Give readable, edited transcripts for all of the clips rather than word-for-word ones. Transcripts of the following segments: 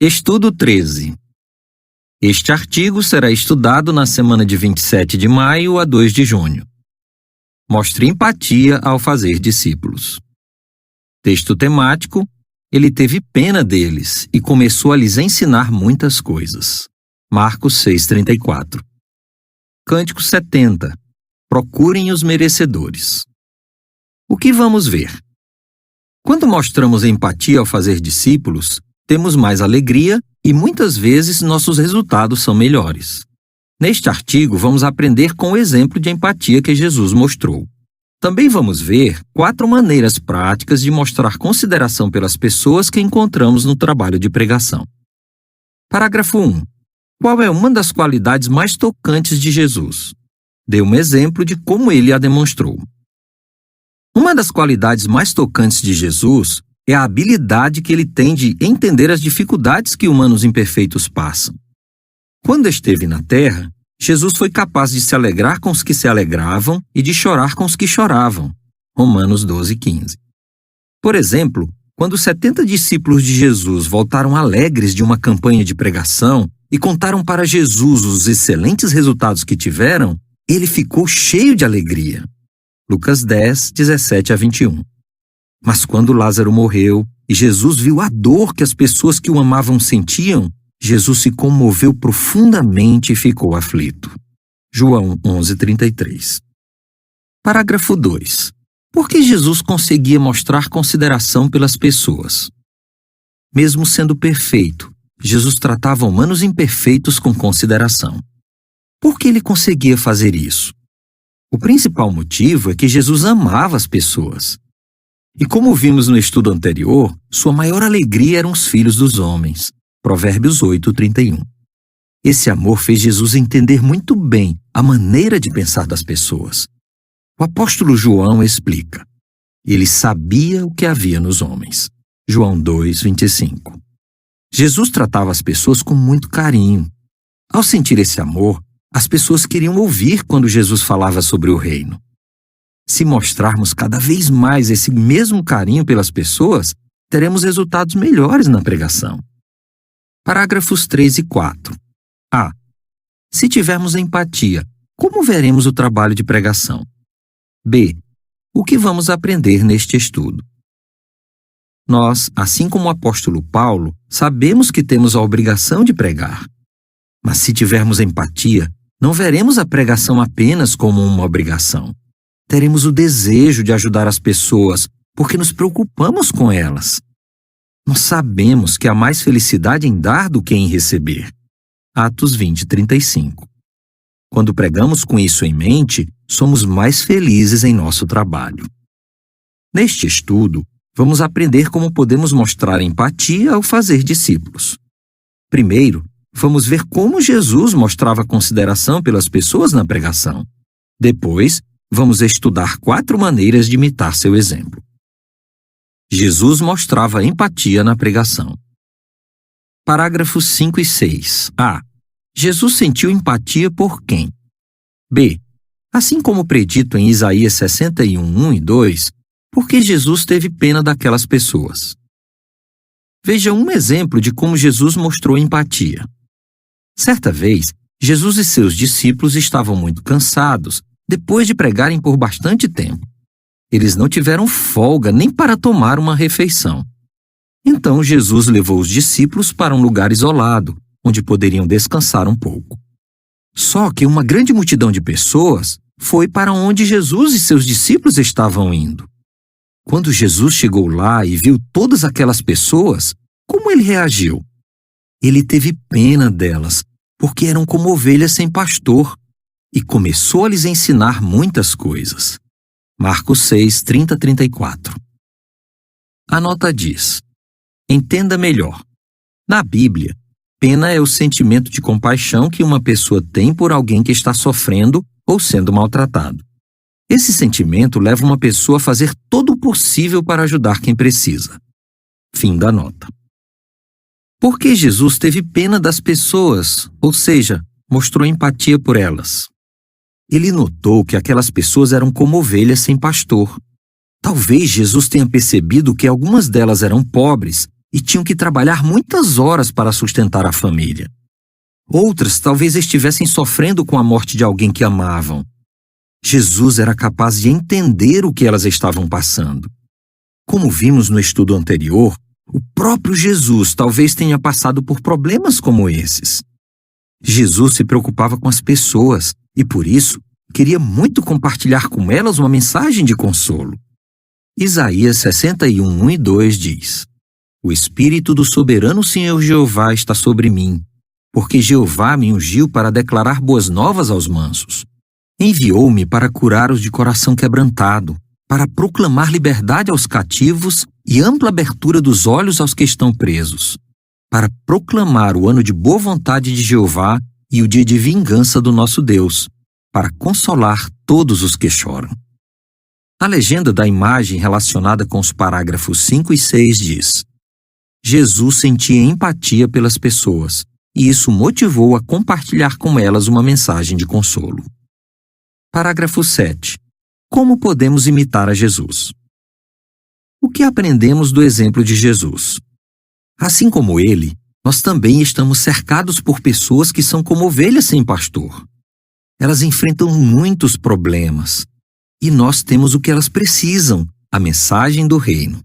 Estudo 13. Este artigo será estudado na semana de 27 de maio a 2 de junho. Mostre empatia ao fazer discípulos. Texto temático: ele teve pena deles e começou a lhes ensinar muitas coisas. Marcos 6,34. Cântico 70. Procurem os merecedores. O que vamos ver? Quando mostramos empatia ao fazer discípulos, temos mais alegria e muitas vezes nossos resultados são melhores. Neste artigo, vamos aprender com o exemplo de empatia que Jesus mostrou. Também vamos ver 4 maneiras práticas de mostrar consideração pelas pessoas que encontramos no trabalho de pregação. Parágrafo 1. Qual é uma das qualidades mais tocantes de Jesus? Dê um exemplo de como ele a demonstrou. Uma das qualidades mais tocantes de Jesus é a habilidade que ele tem de entender as dificuldades que humanos imperfeitos passam. Quando esteve na Terra, Jesus foi capaz de se alegrar com os que se alegravam e de chorar com os que choravam. Romanos 12,15. Por exemplo, quando os 70 discípulos de Jesus voltaram alegres de uma campanha de pregação e contaram para Jesus os excelentes resultados que tiveram, ele ficou cheio de alegria. Lucas 10, 17 a 21. Mas quando Lázaro morreu e Jesus viu a dor que as pessoas que o amavam sentiam, Jesus se comoveu profundamente e ficou aflito. João 11,33. Parágrafo 2. Por que Jesus conseguia mostrar consideração pelas pessoas? Mesmo sendo perfeito, Jesus tratava humanos imperfeitos com consideração. Por que ele conseguia fazer isso? O principal motivo é que Jesus amava as pessoas. E como vimos no estudo anterior, sua maior alegria eram os filhos dos homens. Provérbios 8:31. Esse amor fez Jesus entender muito bem a maneira de pensar das pessoas. O apóstolo João explica: ele sabia o que havia nos homens. João 2:25. Jesus tratava as pessoas com muito carinho. Ao sentir esse amor, as pessoas queriam ouvir quando Jesus falava sobre o reino. Se mostrarmos cada vez mais esse mesmo carinho pelas pessoas, teremos resultados melhores na pregação. Parágrafos 3 e 4. A. Se tivermos empatia, como veremos o trabalho de pregação? B. O que vamos aprender neste estudo? Nós, assim como o apóstolo Paulo, sabemos que temos a obrigação de pregar. Mas se tivermos empatia, não veremos a pregação apenas como uma obrigação. Teremos o desejo de ajudar as pessoas, porque nos preocupamos com elas. Nós sabemos que há mais felicidade em dar do que em receber. Atos 20:35. Quando pregamos com isso em mente, somos mais felizes em nosso trabalho. Neste estudo, vamos aprender como podemos mostrar empatia ao fazer discípulos. Primeiro, vamos ver como Jesus mostrava consideração pelas pessoas na pregação. Depois, vamos estudar 4 maneiras de imitar seu exemplo. Jesus mostrava empatia na pregação. Parágrafos 5 e 6. A. Jesus sentiu empatia por quem? B. Assim como predito em Isaías 61:1 e 2, por que Jesus teve pena daquelas pessoas? Veja um exemplo de como Jesus mostrou empatia. Certa vez, Jesus e seus discípulos estavam muito cansados, depois de pregarem por bastante tempo. Eles não tiveram folga nem para tomar uma refeição. Então Jesus levou os discípulos para um lugar isolado, onde poderiam descansar um pouco. Só que uma grande multidão de pessoas foi para onde Jesus e seus discípulos estavam indo. Quando Jesus chegou lá e viu todas aquelas pessoas, como ele reagiu? Ele teve pena delas, porque eram como ovelhas sem pastor, e começou a lhes ensinar muitas coisas. Marcos 6, 30 a 34. A nota diz: entenda melhor. Na Bíblia, pena é o sentimento de compaixão que uma pessoa tem por alguém que está sofrendo ou sendo maltratado. Esse sentimento leva uma pessoa a fazer todo o possível para ajudar quem precisa. Fim da nota. Por que Jesus teve pena das pessoas, ou seja, mostrou empatia por elas? Ele notou que aquelas pessoas eram como ovelhas sem pastor. Talvez Jesus tenha percebido que algumas delas eram pobres e tinham que trabalhar muitas horas para sustentar a família. Outras talvez estivessem sofrendo com a morte de alguém que amavam. Jesus era capaz de entender o que elas estavam passando. Como vimos no estudo anterior, o próprio Jesus talvez tenha passado por problemas como esses. Jesus se preocupava com as pessoas e, por isso, queria muito compartilhar com elas uma mensagem de consolo. Isaías 61, 1 e 2 diz: O Espírito do soberano Senhor Jeová está sobre mim, porque Jeová me ungiu para declarar boas novas aos mansos. Enviou-me para curar os de coração quebrantado, para proclamar liberdade aos cativos e ampla abertura dos olhos aos que estão presos, para proclamar o ano de boa vontade de Jeová e o dia de vingança do nosso Deus, para consolar todos os que choram. A legenda da imagem relacionada com os parágrafos 5 e 6 diz: Jesus sentia empatia pelas pessoas, e isso motivou a compartilhar com elas uma mensagem de consolo. Parágrafo 7. Como podemos imitar a Jesus? O que aprendemos do exemplo de Jesus? Assim como ele, nós também estamos cercados por pessoas que são como ovelhas sem pastor. Elas enfrentam muitos problemas, e nós temos o que elas precisam, a mensagem do reino.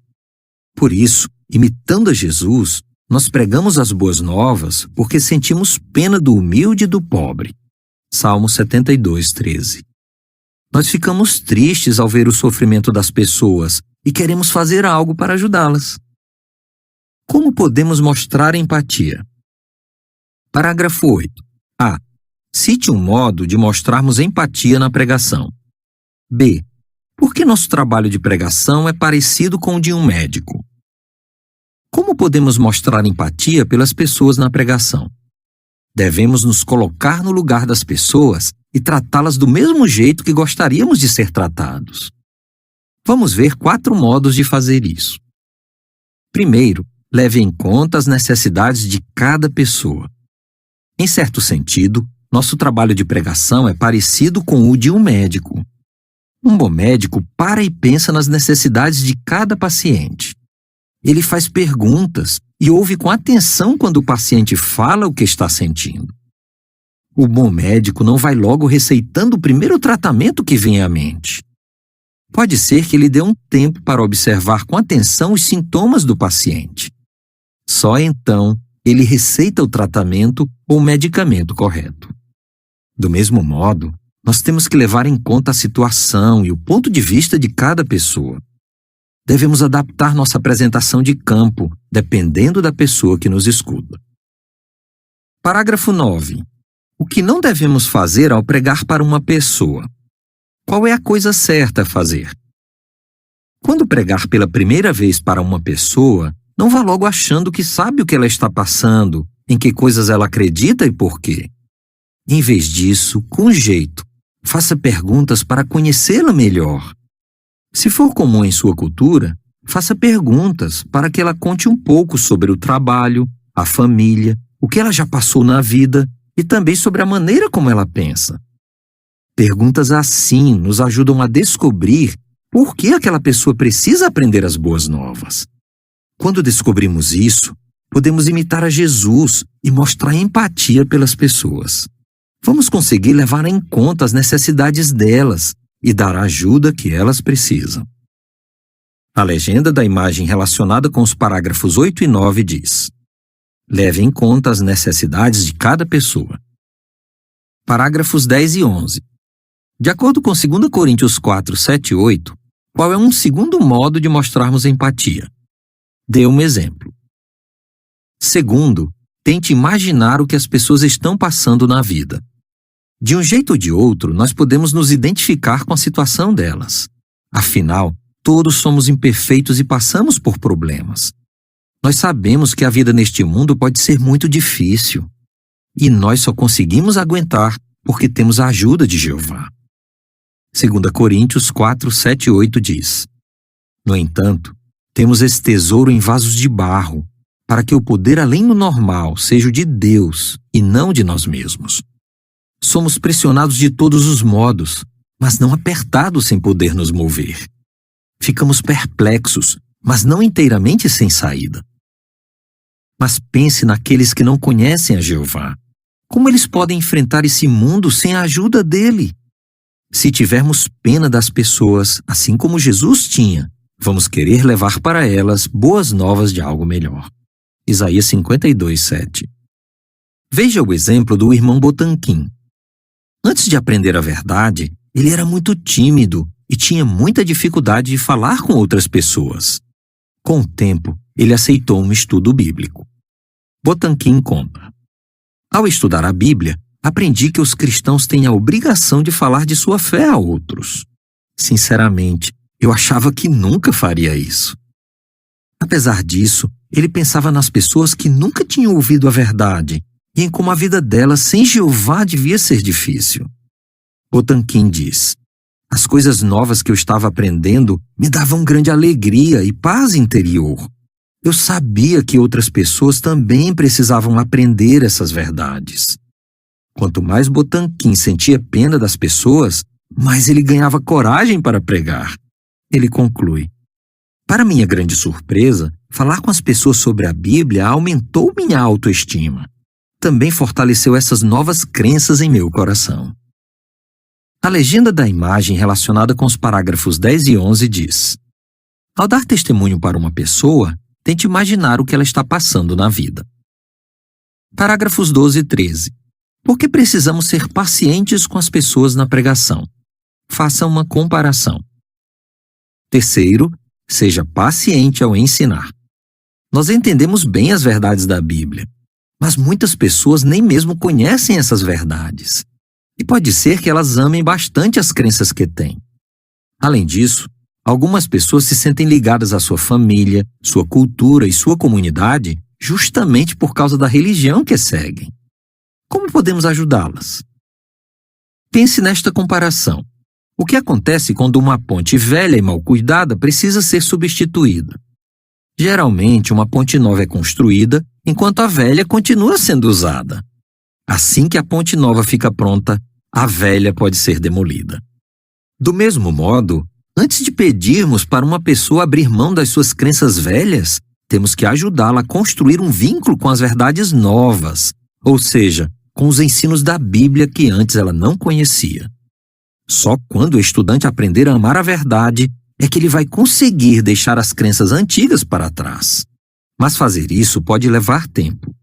Por isso, imitando a Jesus, nós pregamos as boas novas porque sentimos pena do humilde e do pobre. Salmo 72, 13. Nós ficamos tristes ao ver o sofrimento das pessoas e queremos fazer algo para ajudá-las. Como podemos mostrar empatia? Parágrafo 8. A. Cite um modo de mostrarmos empatia na pregação. B. Por que nosso trabalho de pregação é parecido com o de um médico? Como podemos mostrar empatia pelas pessoas na pregação? Devemos nos colocar no lugar das pessoas e tratá-las do mesmo jeito que gostaríamos de ser tratados. Vamos ver 4 modos de fazer isso. Primeiro, leve em conta as necessidades de cada pessoa. Em certo sentido, nosso trabalho de pregação é parecido com o de um médico. Um bom médico para e pensa nas necessidades de cada paciente. Ele faz perguntas e ouve com atenção quando o paciente fala o que está sentindo. O bom médico não vai logo receitando o primeiro tratamento que vem à mente. Pode ser que ele dê um tempo para observar com atenção os sintomas do paciente. Só então ele receita o tratamento ou medicamento correto. Do mesmo modo, nós temos que levar em conta a situação e o ponto de vista de cada pessoa. Devemos adaptar nossa apresentação de campo, dependendo da pessoa que nos escuta. Parágrafo 9. O que não devemos fazer ao pregar para uma pessoa? Qual é a coisa certa a fazer? Quando pregar pela primeira vez para uma pessoa, não vá logo achando que sabe o que ela está passando, em que coisas ela acredita e por quê. Em vez disso, com jeito, faça perguntas para conhecê-la melhor. Se for comum em sua cultura, faça perguntas para que ela conte um pouco sobre o trabalho, a família, o que ela já passou na vida e também sobre a maneira como ela pensa. Perguntas assim nos ajudam a descobrir por que aquela pessoa precisa aprender as boas novas. Quando descobrimos isso, podemos imitar a Jesus e mostrar empatia pelas pessoas. Vamos conseguir levar em conta as necessidades delas e dar a ajuda que elas precisam. A legenda da imagem relacionada com os parágrafos 8 e 9 diz: leve em conta as necessidades de cada pessoa. Parágrafos 10 e 11. De acordo com 2 Coríntios 4, 7 e 8, qual é um segundo modo de mostrarmos empatia? Dê um exemplo. Segundo, tente imaginar o que as pessoas estão passando na vida. De um jeito ou de outro, nós podemos nos identificar com a situação delas. Afinal, todos somos imperfeitos e passamos por problemas. Nós sabemos que a vida neste mundo pode ser muito difícil. E nós só conseguimos aguentar porque temos a ajuda de Jeová. 2 Coríntios 4, 7 e 8 diz: no entanto, temos esse tesouro em vasos de barro, para que o poder além do normal seja o de Deus e não de nós mesmos. Somos pressionados de todos os modos, mas não apertados sem poder nos mover. Ficamos perplexos, mas não inteiramente sem saída. Mas pense naqueles que não conhecem a Jeová. Como eles podem enfrentar esse mundo sem a ajuda dele? Se tivermos pena das pessoas, assim como Jesus tinha, vamos querer levar para elas boas novas de algo melhor. Isaías 52:7. Veja o exemplo do irmão Botanquim. Antes de aprender a verdade, ele era muito tímido e tinha muita dificuldade de falar com outras pessoas. Com o tempo, ele aceitou um estudo bíblico. Botanquim conta: ao estudar a Bíblia, aprendi que os cristãos têm a obrigação de falar de sua fé a outros. Sinceramente, eu achava que nunca faria isso. Apesar disso, ele pensava nas pessoas que nunca tinham ouvido a verdade e em como a vida delas sem Jeová devia ser difícil. Botanquim diz: as coisas novas que eu estava aprendendo me davam grande alegria e paz interior. Eu sabia que outras pessoas também precisavam aprender essas verdades. Quanto mais Botanquim sentia pena das pessoas, mais ele ganhava coragem para pregar. Ele conclui: para minha grande surpresa, falar com as pessoas sobre a Bíblia aumentou minha autoestima. Também fortaleceu essas novas crenças em meu coração. A legenda da imagem relacionada com os parágrafos 10 e 11 diz: ao dar testemunho para uma pessoa, tente imaginar o que ela está passando na vida. Parágrafos 12 e 13. Por que precisamos ser pacientes com as pessoas na pregação? Faça uma comparação. Terceiro, seja paciente ao ensinar. Nós entendemos bem as verdades da Bíblia, mas muitas pessoas nem mesmo conhecem essas verdades. E pode ser que elas amem bastante as crenças que têm. Além disso, algumas pessoas se sentem ligadas à sua família, sua cultura e sua comunidade justamente por causa da religião que seguem. Como podemos ajudá-las? Pense nesta comparação. O que acontece quando uma ponte velha e mal cuidada precisa ser substituída? Geralmente, uma ponte nova é construída, enquanto a velha continua sendo usada. Assim que a ponte nova fica pronta, a velha pode ser demolida. Do mesmo modo, antes de pedirmos para uma pessoa abrir mão das suas crenças velhas, temos que ajudá-la a construir um vínculo com as verdades novas, ou seja, com os ensinos da Bíblia que antes ela não conhecia. Só quando o estudante aprender a amar a verdade é que ele vai conseguir deixar as crenças antigas para trás. Mas fazer isso pode levar tempo.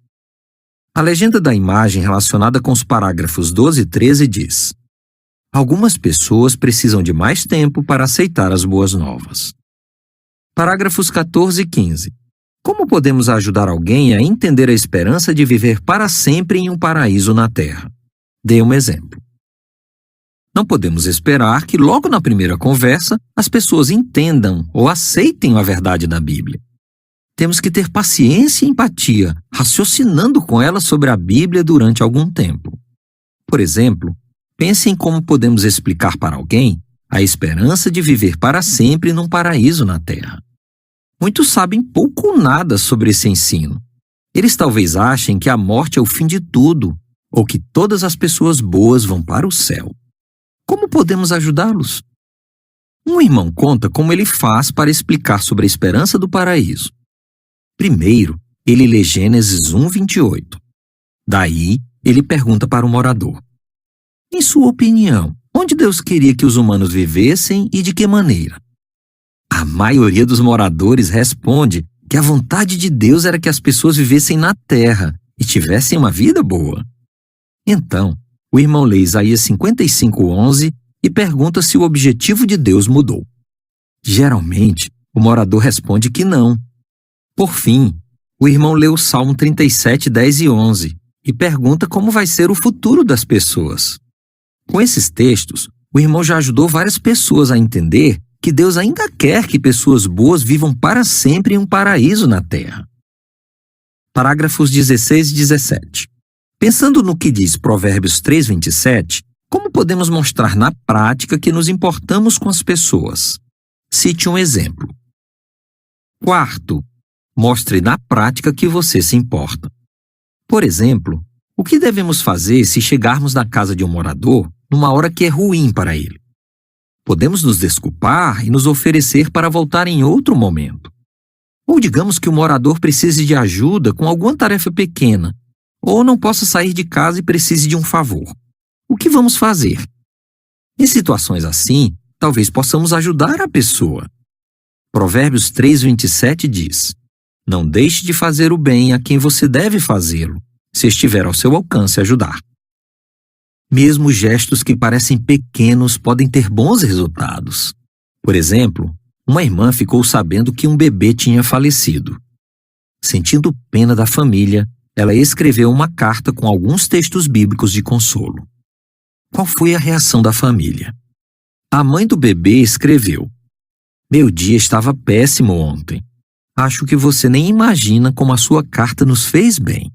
A legenda da imagem relacionada com os parágrafos 12 e 13 diz: algumas pessoas precisam de mais tempo para aceitar as boas novas. Parágrafos 14 e 15. Como podemos ajudar alguém a entender a esperança de viver para sempre em um paraíso na Terra? Dê um exemplo. Não podemos esperar que logo na primeira conversa as pessoas entendam ou aceitem a verdade da Bíblia. Temos que ter paciência e empatia, raciocinando com elas sobre a Bíblia durante algum tempo. Por exemplo, pense em como podemos explicar para alguém a esperança de viver para sempre num paraíso na Terra. Muitos sabem pouco ou nada sobre esse ensino. Eles talvez achem que a morte é o fim de tudo, ou que todas as pessoas boas vão para o céu. Como podemos ajudá-los? Um irmão conta como ele faz para explicar sobre a esperança do paraíso. Primeiro, ele lê Gênesis 1:28. Daí, ele pergunta para o morador: em sua opinião, onde Deus queria que os humanos vivessem e de que maneira? A maioria dos moradores responde que a vontade de Deus era que as pessoas vivessem na terra e tivessem uma vida boa. Então, o irmão lê Isaías 55:11 e pergunta se o objetivo de Deus mudou. Geralmente, o morador responde que não. Por fim, o irmão lê o Salmo 37:10 e 11 e pergunta como vai ser o futuro das pessoas. Com esses textos, o irmão já ajudou várias pessoas a entender que Deus ainda quer que pessoas boas vivam para sempre em um paraíso na Terra. Parágrafos 16 e 17. Pensando no que diz Provérbios 3:27, como podemos mostrar na prática que nos importamos com as pessoas? Cite um exemplo. Quarto, mostre na prática que você se importa. Por exemplo, o que devemos fazer se chegarmos na casa de um morador numa hora que é ruim para ele? Podemos nos desculpar e nos oferecer para voltar em outro momento. Ou digamos que o morador precise de ajuda com alguma tarefa pequena, ou não possa sair de casa e precise de um favor. O que vamos fazer? Em situações assim, talvez possamos ajudar a pessoa. Provérbios 3:27 diz: Não deixe de fazer o bem a quem você deve fazê-lo, se estiver ao seu alcance ajudar. Mesmo gestos que parecem pequenos podem ter bons resultados. Por exemplo, uma irmã ficou sabendo que um bebê tinha falecido. Sentindo pena da família, ela escreveu uma carta com alguns textos bíblicos de consolo. Qual foi a reação da família? A mãe do bebê escreveu: Meu dia estava péssimo ontem. Acho que você nem imagina como a sua carta nos fez bem.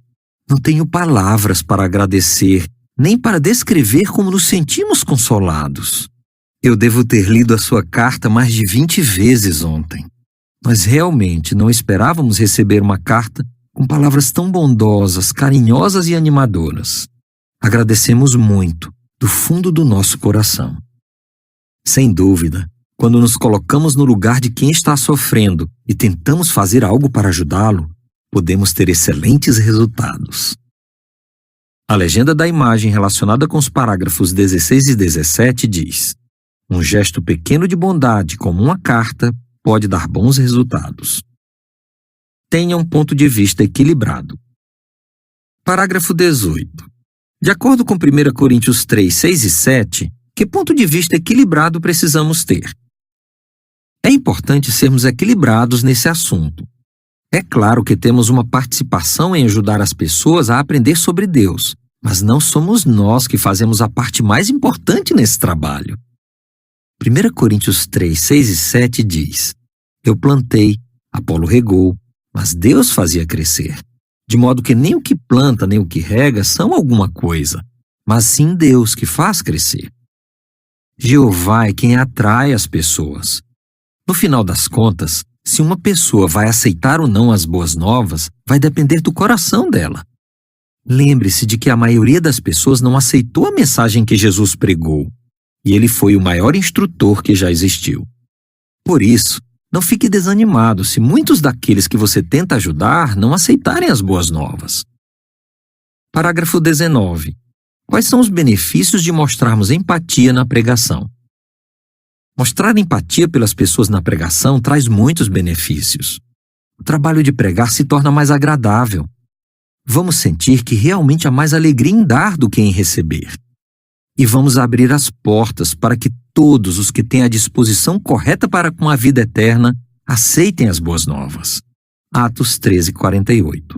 Não tenho palavras para agradecer, nem para descrever como nos sentimos consolados. Eu devo ter lido a sua carta mais de 20 vezes ontem. Nós realmente não esperávamos receber uma carta com palavras tão bondosas, carinhosas e animadoras. Agradecemos muito, do fundo do nosso coração. Sem dúvida, quando nos colocamos no lugar de quem está sofrendo e tentamos fazer algo para ajudá-lo, podemos ter excelentes resultados. A legenda da imagem relacionada com os parágrafos 16 e 17 diz: Um gesto pequeno de bondade, como uma carta, pode dar bons resultados. Tenha um ponto de vista equilibrado. Parágrafo 18. De acordo com 1 Coríntios 3, 6 e 7, que ponto de vista equilibrado precisamos ter? É importante sermos equilibrados nesse assunto. É claro que temos uma participação em ajudar as pessoas a aprender sobre Deus, mas não somos nós que fazemos a parte mais importante nesse trabalho. 1 Coríntios 3, 6 e 7 diz: Eu plantei, Apolo regou, mas Deus fazia crescer. De modo que nem o que planta nem o que rega são alguma coisa, mas sim Deus que faz crescer. Jeová é quem atrai as pessoas. No final das contas, se uma pessoa vai aceitar ou não as boas novas, vai depender do coração dela. Lembre-se de que a maioria das pessoas não aceitou a mensagem que Jesus pregou, e ele foi o maior instrutor que já existiu. Por isso, não fique desanimado se muitos daqueles que você tenta ajudar não aceitarem as boas novas. Parágrafo 19. Quais são os benefícios de mostrarmos empatia na pregação? Mostrar empatia pelas pessoas na pregação traz muitos benefícios. O trabalho de pregar se torna mais agradável. Vamos sentir que realmente há mais alegria em dar do que em receber. E vamos abrir as portas para que todos os que têm a disposição correta para com a vida eterna aceitem as boas novas. Atos 13:48.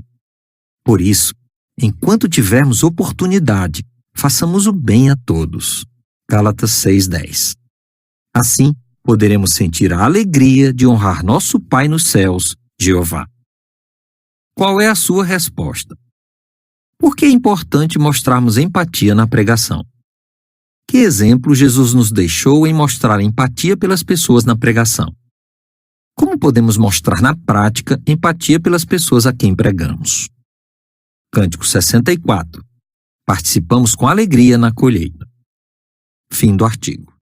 Por isso, enquanto tivermos oportunidade, façamos o bem a todos. Gálatas 6:10. Assim, poderemos sentir a alegria de honrar nosso Pai nos céus, Jeová. Qual é a sua resposta? Por que é importante mostrarmos empatia na pregação? Que exemplo Jesus nos deixou em mostrar empatia pelas pessoas na pregação? Como podemos mostrar na prática empatia pelas pessoas a quem pregamos? Cântico 64. Participamos com alegria na colheita. Fim do artigo.